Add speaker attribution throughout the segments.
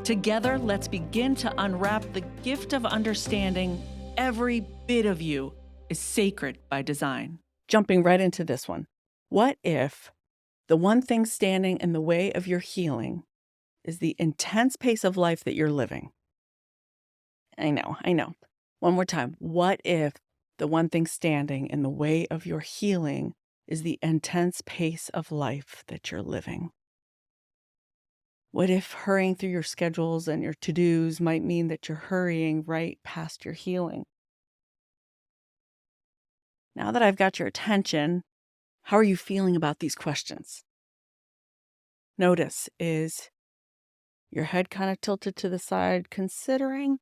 Speaker 1: Together, let's begin to unwrap the gift of understanding every bit of you is sacred by design. Jumping right into this one. What if the one thing standing in the way of your healing is the intense pace of life that you're living? I know. One more time. What if the one thing standing in the way of your healing is the intense pace of life that you're living? What if hurrying through your schedules and your to-dos might mean that you're hurrying right past your healing? Now that I've got your attention, how are you feeling about these questions? Notice, is your head kind of tilted to the side considering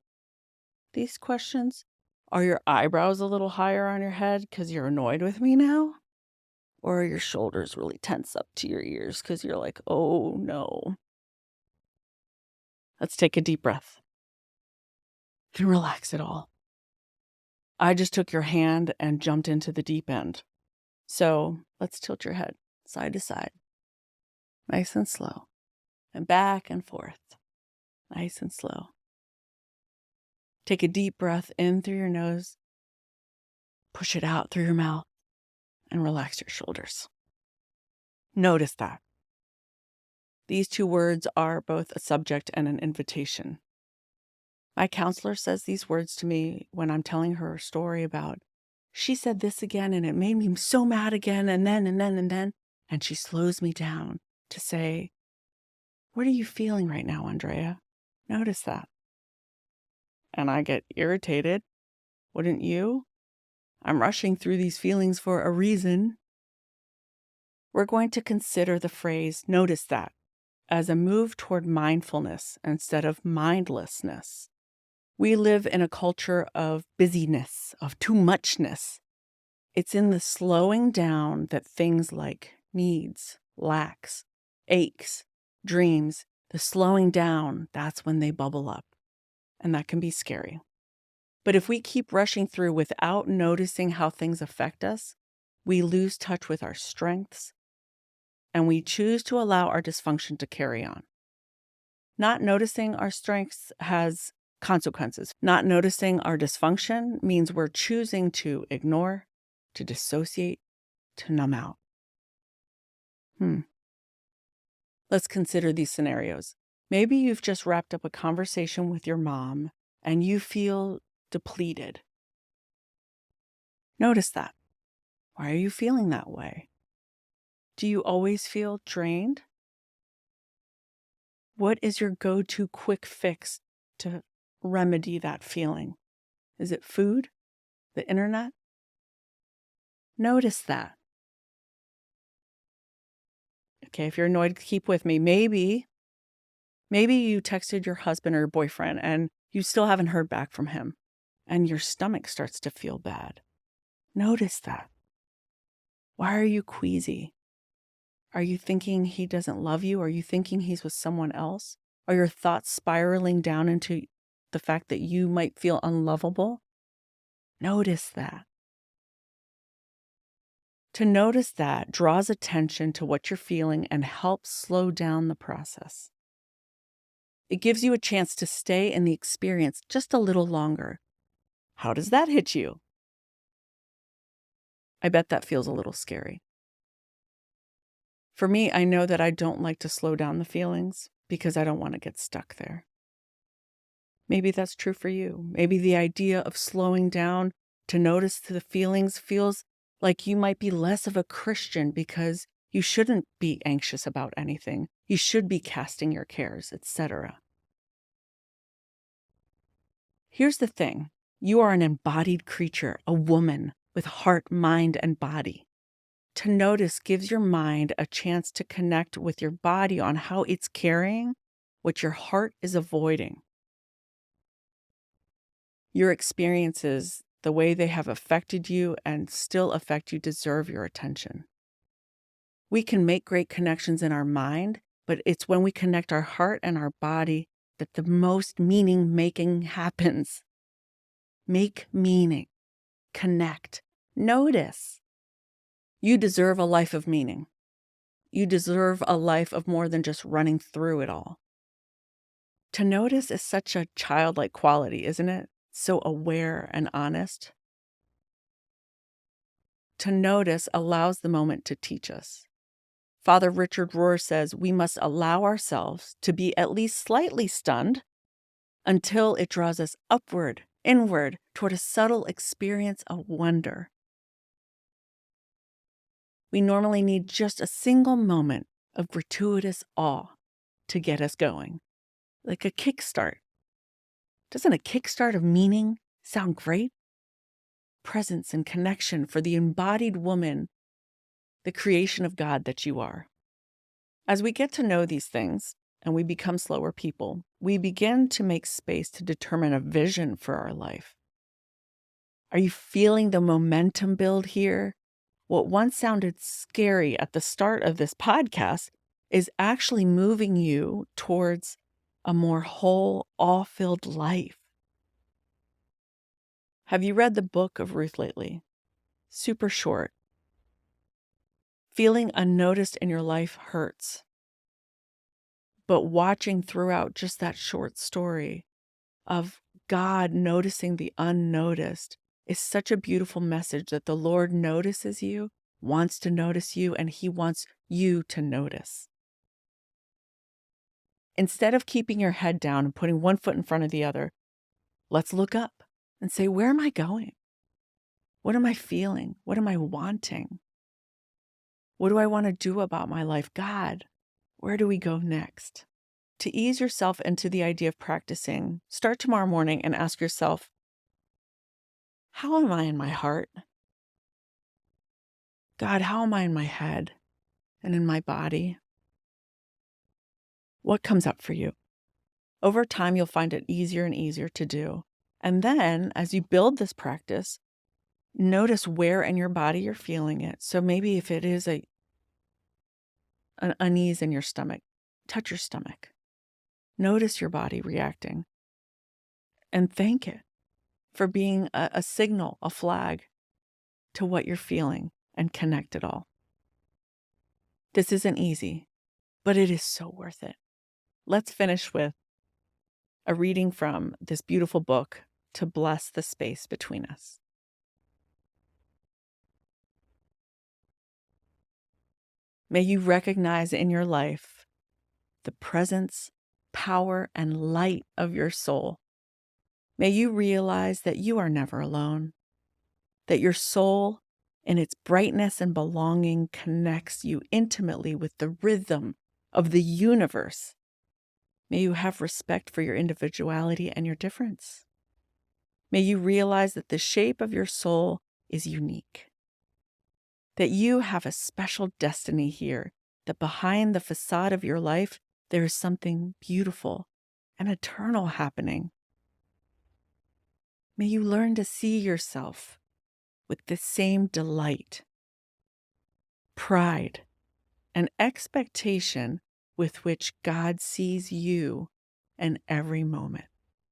Speaker 1: these questions? Are your eyebrows a little higher on your head because you're annoyed with me now? Or are your shoulders really tense up to your ears because you're like, oh no? Let's take a deep breath and relax it all. I just took your hand and jumped into the deep end. So let's tilt your head side to side, nice and slow, and back and forth, nice and slow. Take a deep breath in through your nose, push it out through your mouth, and relax your shoulders. Notice that. These two words are both a subject and an invitation. My counselor says these words to me when I'm telling her a story about, she said this again and it made me so mad again, and then. And she slows me down to say, what are you feeling right now, Andrea? Notice that. And I get irritated. Wouldn't you? I'm rushing through these feelings for a reason. We're going to consider the phrase, notice that, as a move toward mindfulness instead of mindlessness. We live in a culture of busyness, of too muchness. It's in the slowing down that things like needs, lacks, aches, dreams, the slowing down, that's when they bubble up. And that can be scary. But if we keep rushing through without noticing how things affect us, we lose touch with our strengths, and we choose to allow our dysfunction to carry on. Not noticing our strengths has consequences. Not noticing our dysfunction means we're choosing to ignore, to dissociate, to numb out. Let's consider these scenarios. Maybe you've just wrapped up a conversation with your mom and you feel depleted. Notice that. Why are you feeling that way? Do you always feel drained? What is your go-to quick fix to remedy that feeling? Is it food? The internet? Notice that. Okay, if you're annoyed, keep with me. Maybe you texted your husband or your boyfriend and you still haven't heard back from him and your stomach starts to feel bad. Notice that. Why are you queasy? Are you thinking he doesn't love you? Are you thinking he's with someone else? Are your thoughts spiraling down into the fact that you might feel unlovable? Notice that. To notice that draws attention to what you're feeling and helps slow down the process. It gives you a chance to stay in the experience just a little longer. How does that hit you? I bet that feels a little scary. For me, I know that I don't like to slow down the feelings because I don't want to get stuck there. Maybe that's true for you. Maybe the idea of slowing down to notice the feelings feels like you might be less of a Christian because you shouldn't be anxious about anything. You should be casting your cares, etc. Here's the thing. You are an embodied creature, a woman with heart, mind, and body. To notice gives your mind a chance to connect with your body on how it's carrying what your heart is avoiding. Your experiences, the way they have affected you and still affect you, deserve your attention. We can make great connections in our mind, but it's when we connect our heart and our body that the most meaning making happens. Make meaning. Connect. Notice. You deserve a life of meaning. You deserve a life of more than just running through it all. To notice is such a childlike quality, isn't it? So aware and honest. To notice allows the moment to teach us. Father Richard Rohr says we must allow ourselves to be at least slightly stunned until it draws us upward, inward, toward a subtle experience of wonder. We normally need just a single moment of gratuitous awe to get us going, like a kickstart. Doesn't a kickstart of meaning sound great? Presence and connection for the embodied woman, the creation of God that you are. As we get to know these things and we become slower people, we begin to make space to determine a vision for our life. Are you feeling the momentum build here? What once sounded scary at the start of this podcast is actually moving you towards a more whole, awe-filled life. Have you read the book of Ruth lately? Super short. Feeling unnoticed in your life hurts. But watching throughout just that short story of God noticing the unnoticed is such a beautiful message that the Lord notices you, wants to notice you, and He wants you to notice. Instead of keeping your head down and putting one foot in front of the other, let's look up and say, where am I going? What am I feeling? What am I wanting? What do I want to do about my life? God, where do we go next? To ease yourself into the idea of practicing, start tomorrow morning and ask yourself, how am I in my heart? God, how am I in my head and in my body? What comes up for you? Over time, you'll find it easier and easier to do. And then, as you build this practice, notice where in your body you're feeling it. So maybe if it is an unease in your stomach, touch your stomach. Notice your body reacting. And thank it for being a signal, a flag to what you're feeling, and connect it all. This isn't easy, but it is so worth it. Let's finish with a reading from this beautiful book to bless the space between us. May you recognize in your life the presence, power, and light of your soul. May you realize that you are never alone, that your soul in its brightness and belonging connects you intimately with the rhythm of the universe. May you have respect for your individuality and your difference. May you realize that the shape of your soul is unique, that you have a special destiny here, that behind the facade of your life, there is something beautiful and eternal happening. May you learn to see yourself with the same delight, pride, and expectation with which God sees you in every moment.